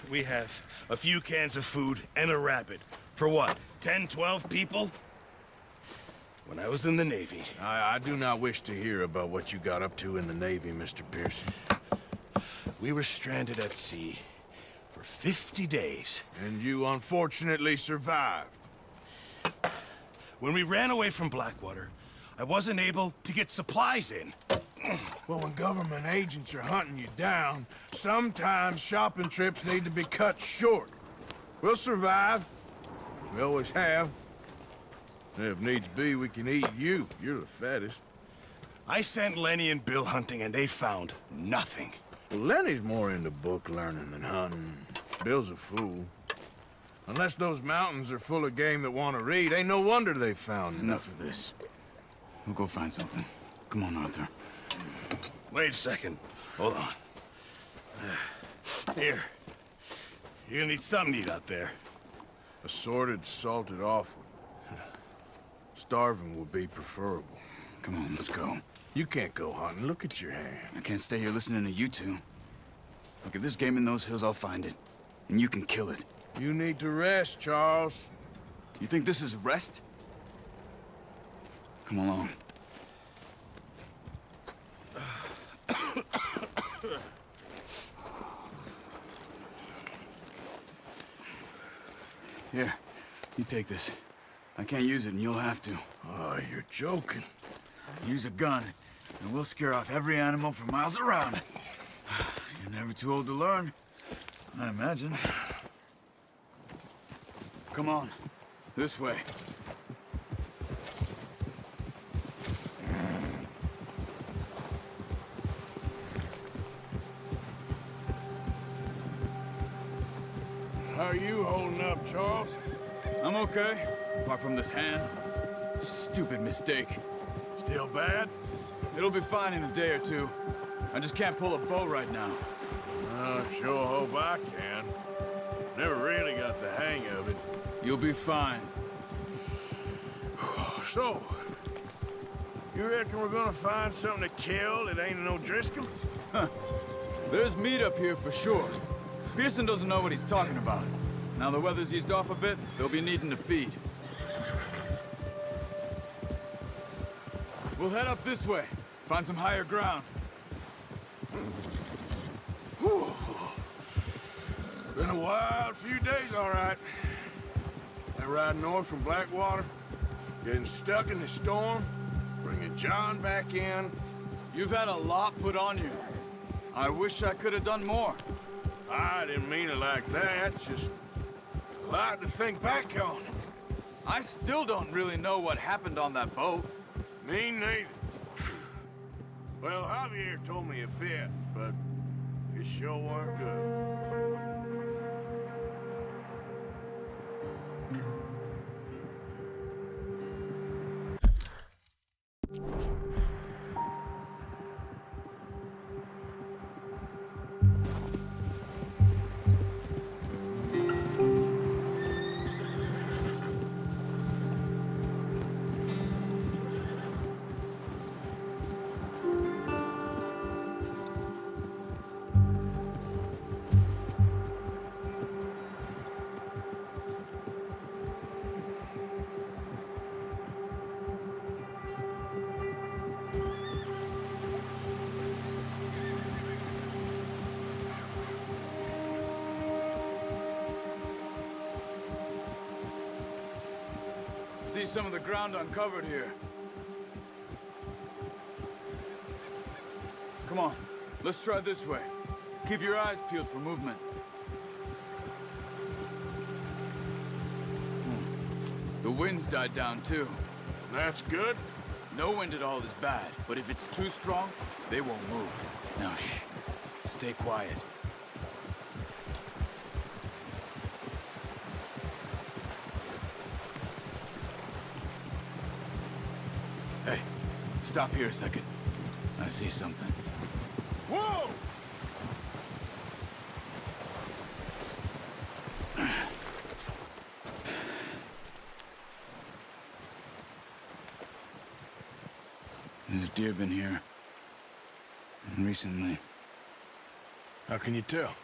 we have a few cans of food and a rabbit. For what, 10, 12 people? When I was in the Navy... I do not wish to hear about what you got up to in the Navy, Mr. Pearson. We were stranded at sea for 50 days. And you unfortunately survived. When we ran away from Blackwater, I wasn't able to get supplies in. Well, when government agents are hunting you down, sometimes shopping trips need to be cut short. We'll survive. We always have. If needs be, we can eat you. You're the fattest. I sent Lenny and Bill hunting, and they found nothing. Well, Lenny's more into book learning than hunting. Bill's a fool. Unless those mountains are full of game that want to read, ain't no wonder they found Enough of this. We'll go find something. Come on, Arthur. Wait a second. Hold on. Here. You're gonna need something to eat out there. Assorted, salted offal. Starving would be preferable. Come on, let's go. You can't go hunting. Look at your hand. I can't stay here listening to you two. Look, if there's game in those hills, I'll find it. And you can kill it. You need to rest, Charles. You think this is rest? Come along. Here, you take this. I can't use it, and you'll have to. Oh, you're joking. Use a gun, and we'll scare off every animal for miles around. You're never too old to learn, I imagine. Come on, this way. How are you holding up, Charles? I'm okay, apart from this hand. Stupid mistake. Still bad? It'll be fine in a day or two. I just can't pull a bow right now. I sure hope I can. Never really got the hang of it. You'll be fine. So, you reckon we're gonna find something to kill that ain't no Driscoll? There's meat up here for sure. Pearson doesn't know what he's talking about. Now the weather's eased off a bit, they'll be needing to feed. We'll head up this way. Find some higher ground. Been a wild few days, all right. That ride north from Blackwater, getting stuck in the storm, bringing John back in. You've had a lot put on you. I wish I could have done more. I didn't mean it like that, just a lot to think back on. I still don't really know what happened on that boat. Me neither. Well, Javier told me a bit, but it sure weren't good. See some of the ground uncovered here. Come on, let's try this way. Keep your eyes peeled for movement. The wind's died down too. That's good. No wind at all is bad, but if it's too strong, they won't move. Now shh, stay quiet. Hey, stop here a second. I see something. Whoa! There's deer been here. Recently. How can you tell?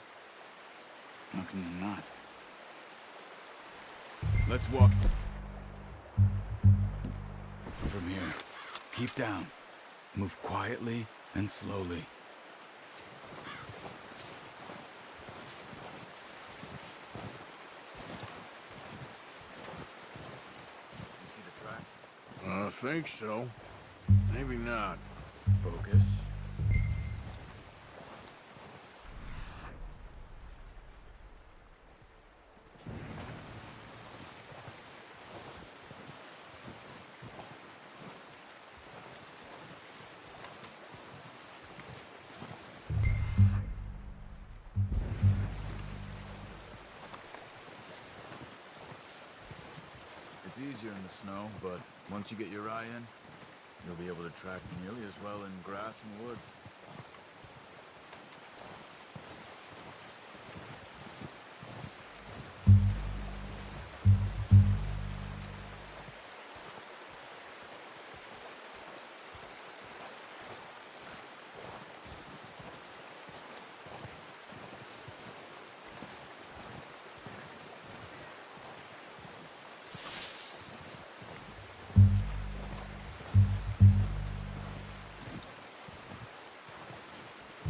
How can you not? Let's walk. From here. Keep down. Move quietly and slowly. You see the tracks? I think so. Maybe not. Focus. It's easier in the snow, but once you get your eye in, you'll be able to track nearly as well in grass and woods.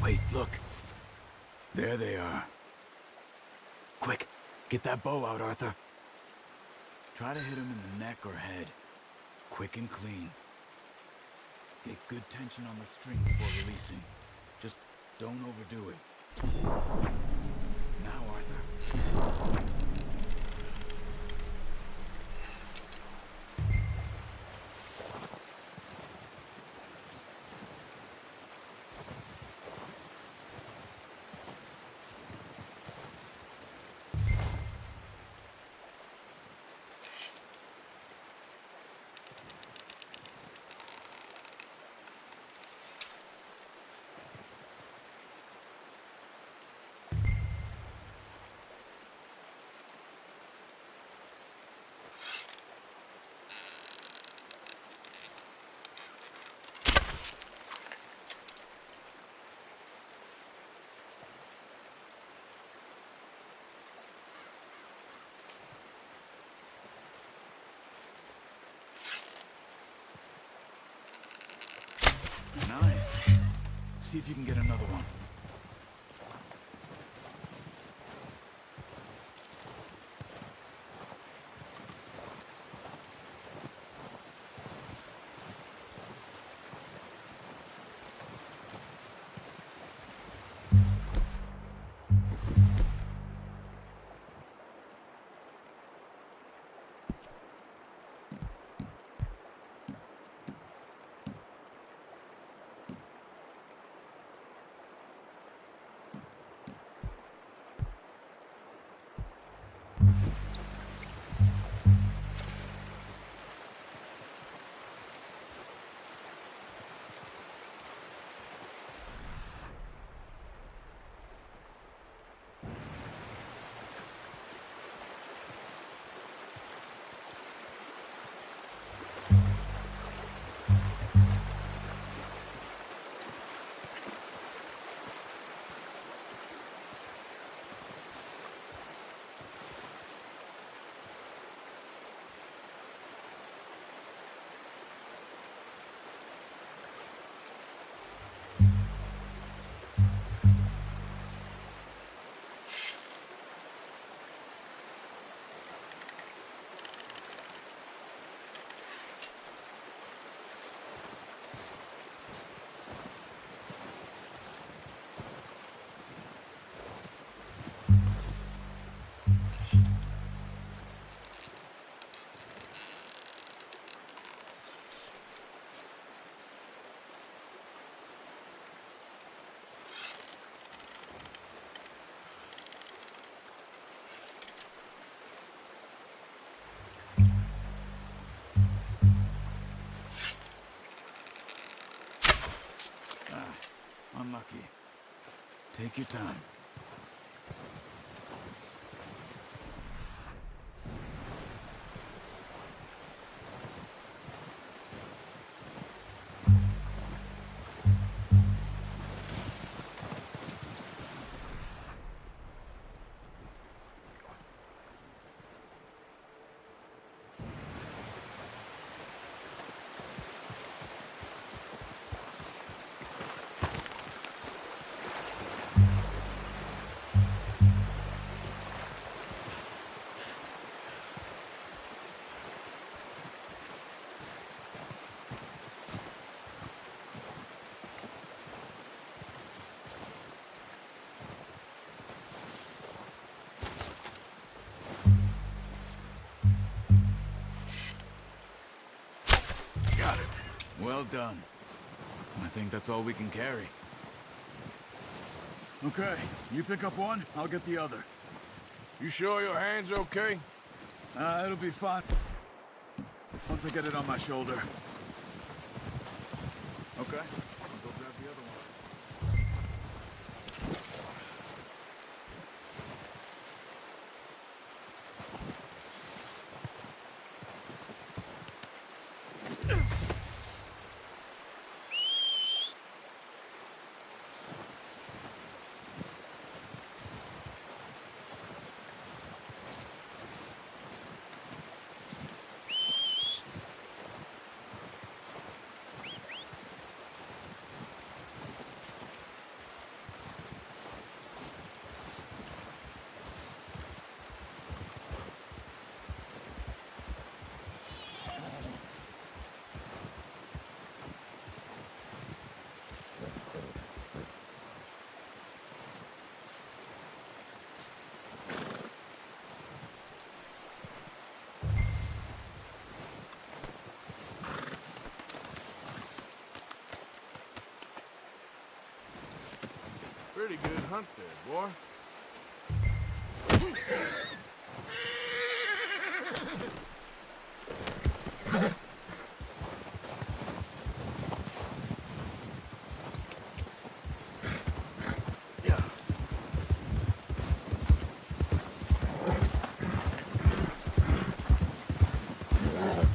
Wait, look. There they are. Quick, get that bow out, Arthur. Try to hit him in the neck or head. Quick and clean. Get good tension on the string before releasing. Just don't overdo it. Now, Arthur. Nice. See if you can get another one. Unlucky. Take your time. Well done. I think that's all we can carry. Okay, you pick up one, I'll get the other. You sure your hand's okay? It'll be fine. Once I get it on my shoulder. Okay, I'll go grab the other one. Pretty good hunt there, boy.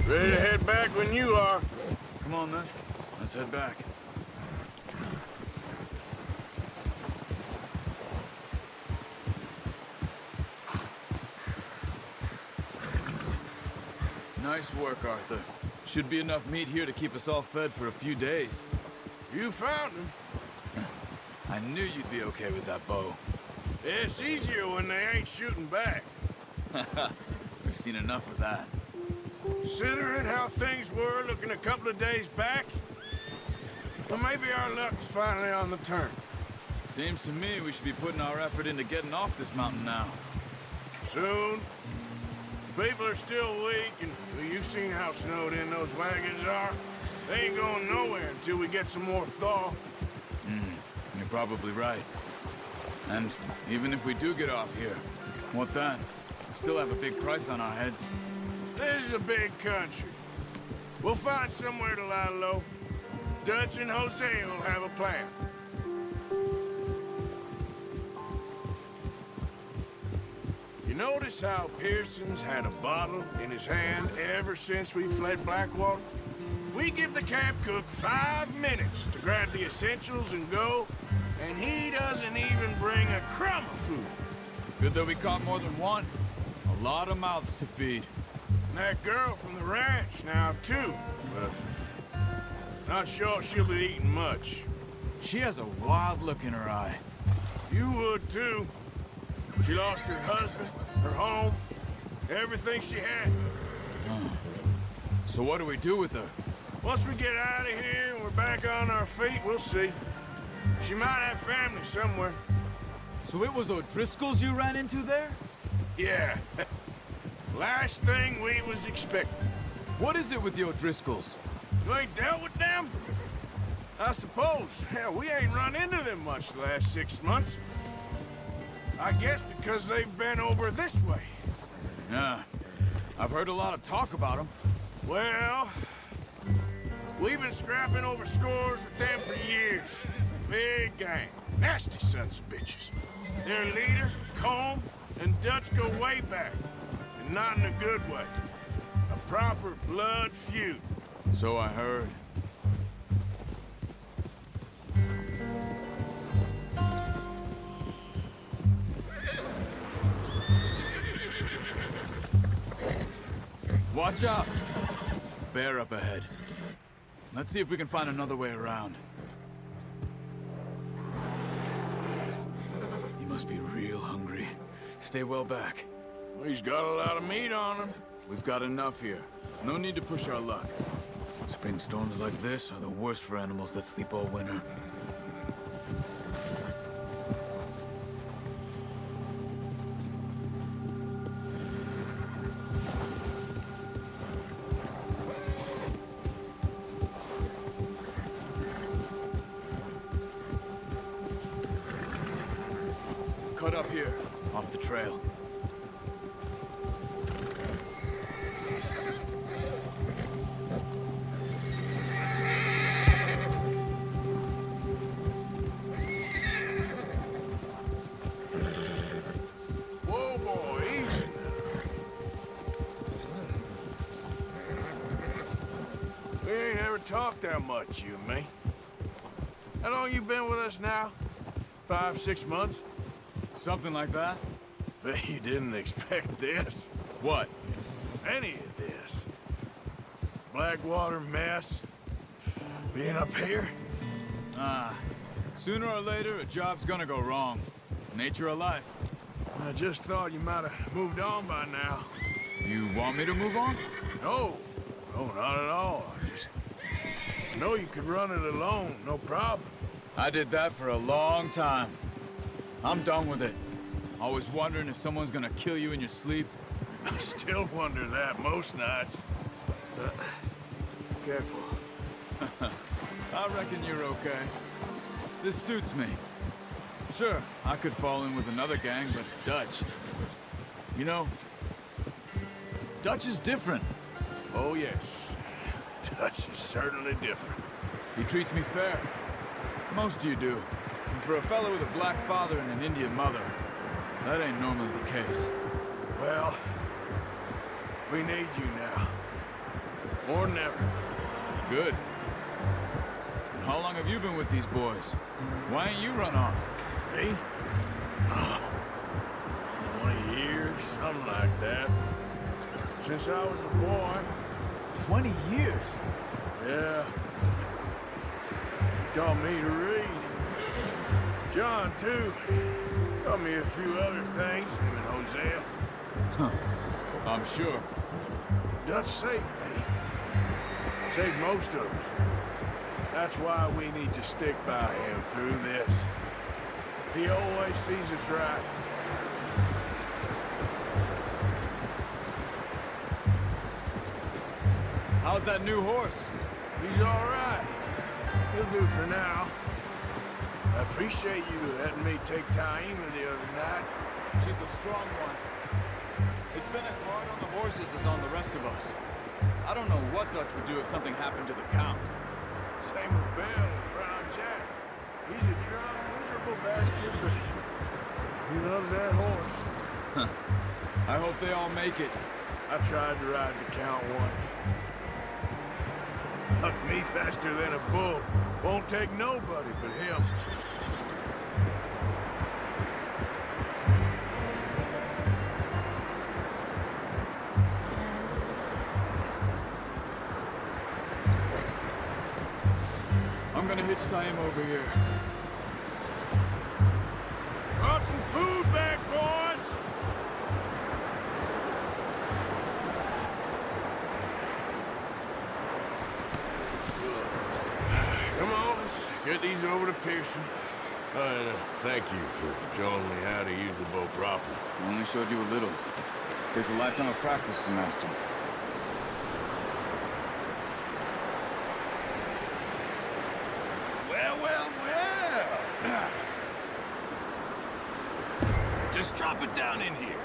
Ready to head back when you are. Come on then, let's head back. Nice work, Arthur. Should be enough meat here to keep us all fed for a few days. You found him. I knew you'd be okay with that bow. It's easier when they ain't shooting back. We've seen enough of that. Considering how things were looking a couple of days back, well, maybe our luck's finally on the turn. Seems to me we should be putting our effort into getting off this mountain now. Soon. People are still weak, and well, you've seen how snowed in those wagons are. They ain't going nowhere until we get some more thaw. You're probably right. And even if we do get off here, what then? We still have a big price on our heads. This is a big country. We'll find somewhere to lie low. Dutch and Jose will have a plan. You notice how Pearson's had a bottle in his hand ever since we fled Blackwater? We give the camp cook 5 minutes to grab the essentials and go, and he doesn't even bring a crumb of food. Good that we caught more than one. A lot of mouths to feed. And that girl from the ranch now, too, but not sure she'll be eating much. She has a wild look in her eye. You would, too. She lost her husband, her home, everything she had. So what do we do with her? Once we get out of here and we're back on our feet, we'll see. She might have family somewhere. So it was O'Driscoll's you ran into there? Yeah. Last thing we was expecting. What is it with the O'Driscolls? You ain't dealt with them? I suppose. Hell, we ain't run into them much the last 6 months. I guess because they've been over this way. Yeah. I've heard a lot of talk about them. Well, we've been scrapping over scores with them for years. Big gang. Nasty sons of bitches. Their leader, Combe, and Dutch go way back. And not in a good way. A proper blood feud. So I heard. Watch out! Bear up ahead. Let's see if we can find another way around. He must be real hungry. Stay well back. Well, he's got a lot of meat on him. We've got enough here. No need to push our luck. Spring storms like this are the worst for animals that sleep all winter. cut up here, off the trail. Whoa, boy, easy. We ain't ever talked that much, you and me. How long you been with us now? 5, 6 months? Something like that? Bet you didn't expect this. What? Any of this. Blackwater mess. Being up here? Sooner or later, a job's gonna go wrong. Nature of life. I just thought you might have moved on by now. You want me to move on? No. No, not at all. I just know you could run it alone, no problem. I did that for a long time. I'm done with it. Always wondering if someone's gonna kill you in your sleep. I still wonder that most nights. Careful. I reckon you're okay. This suits me. Sure, I could fall in with another gang, but Dutch... You know, Dutch is different. Oh, yes. Dutch is certainly different. He treats me fair. Most of you do. And for a fellow with a black father and an Indian mother, that ain't normally the case. Well, we need you now. More than ever. Good. And how long have you been with these boys? Why ain't you run off? Me? 20 years, something like that. Since I was a boy. 20 years? Yeah. Taught me to read. John, too. Taught me a few other things, him and Hosea. I'm sure. Dutch saved me. Saved most of us. That's why we need to stick by him through this. He always sees us right. How's that new horse? He's all right. He'll do for now. I appreciate you letting me take Taima the other night. She's a strong one. It's been as hard on the horses as on the rest of us. I don't know what Dutch would do if something happened to the Count. Same with Bill and Brown Jack. He's a drunk, miserable bastard, but he loves that horse. I hope they all make it. I tried to ride the Count once. Hucked me faster than a bull. Won't take nobody but him. I'm gonna hitch time over here. Brought some food back, boys! Come on, let's get these over to Pearson. Thank you for showing me how to use the bow properly. I only showed you a little. Takes a lifetime of practice to master. Well, well, well. Just drop it down in here.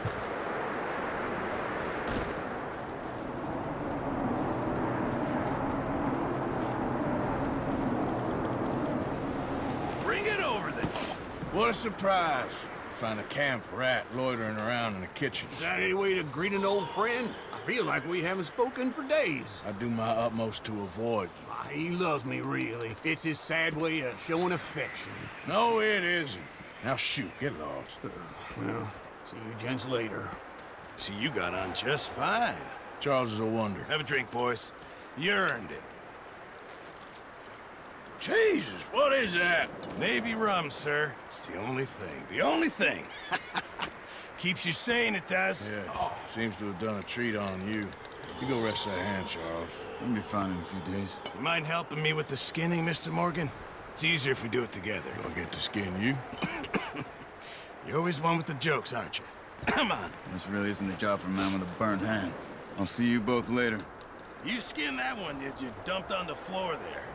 Bring it over then. What a surprise. Find a camp rat loitering around in the kitchen. Is that any way to greet an old friend? I feel like we haven't spoken for days. I do my utmost to avoid you. He loves me, really. It's his sad way of showing affection. No, it isn't. Now shoot, get lost. Well, see you gents later. See, you got on just fine. Charles is a wonder. Have a drink, boys. You earned it. Jesus, what is that? Navy rum, sir. It's the only thing. The only thing. Keeps you sane, it does. Yeah, seems to have done a treat on you. You go rest that hand, Charles. I'll be fine in a few days. You mind helping me with the skinning, Mr. Morgan? It's easier if we do it together. I'll get to skin you. You're always one with the jokes, aren't you? Come on. This really isn't a job for a man with a burnt hand. I'll see you both later. You skin that one that you dumped on the floor there.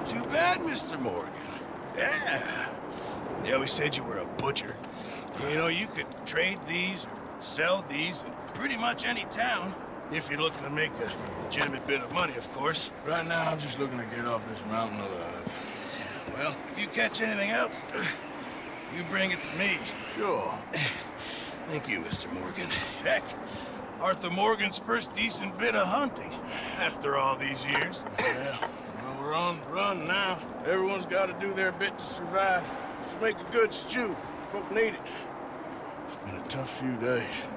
too bad, Mr. Morgan. Yeah. They always said you were a butcher. You know, you could trade these or sell these in pretty much any town. If you're looking to make a legitimate bit of money, of course. Right now, I'm just looking to get off this mountain alive. Well, if you catch anything else, you bring it to me. Sure. Thank you, Mr. Morgan. Heck, Arthur Morgan's first decent bit of hunting after all these years. Yeah, well, we're on the run now. Everyone's got to do their bit to survive. Just make a good stew. Folk need it. It's been a tough few days.